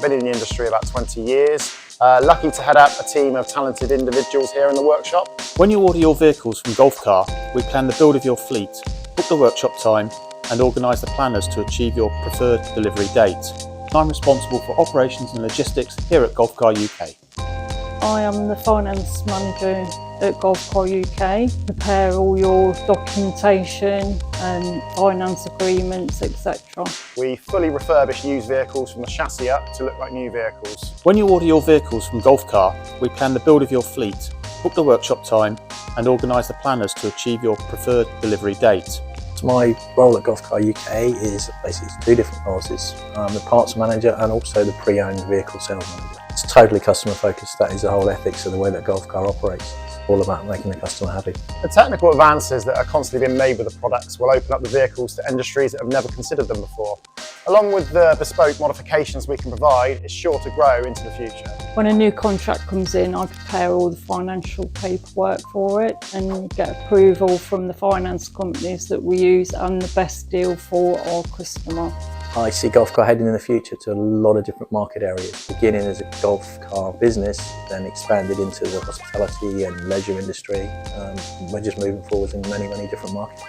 been in the industry about 20 years. Lucky to head up a team of talented individuals here in the workshop. When you order your vehicles from Golf Car, we plan the build of your fleet, book the workshop time and organise the planners to achieve your preferred delivery date. I'm responsible for operations and logistics here at Golf Car UK. I am the finance manager at Golf Car UK. Prepare all your documentation and finance agreements, etc. We fully refurbish used vehicles from the chassis up to look like new vehicles. When you order your vehicles from Golf Car, we plan the build of your fleet, book the workshop time and organise the planners to achieve your preferred delivery date. So my role at Golf Car UK is basically two different roles. I'm the parts manager and also the pre-owned vehicle sales manager. It's totally customer focused. That is the whole ethics of the way that Golf Car operates. It's all about making the customer happy. The technical advances that are constantly being made with the products will open up the vehicles to industries that have never considered them before. Along with the bespoke modifications we can provide, it's sure to grow into the future. When a new contract comes in, I prepare all the financial paperwork for it and get approval from the finance companies that we use and the best deal for our customer. I see Golf Car heading in the future to a lot of different market areas, beginning as a golf car business, then expanded into the hospitality and leisure industry. We're just moving forward in many different markets.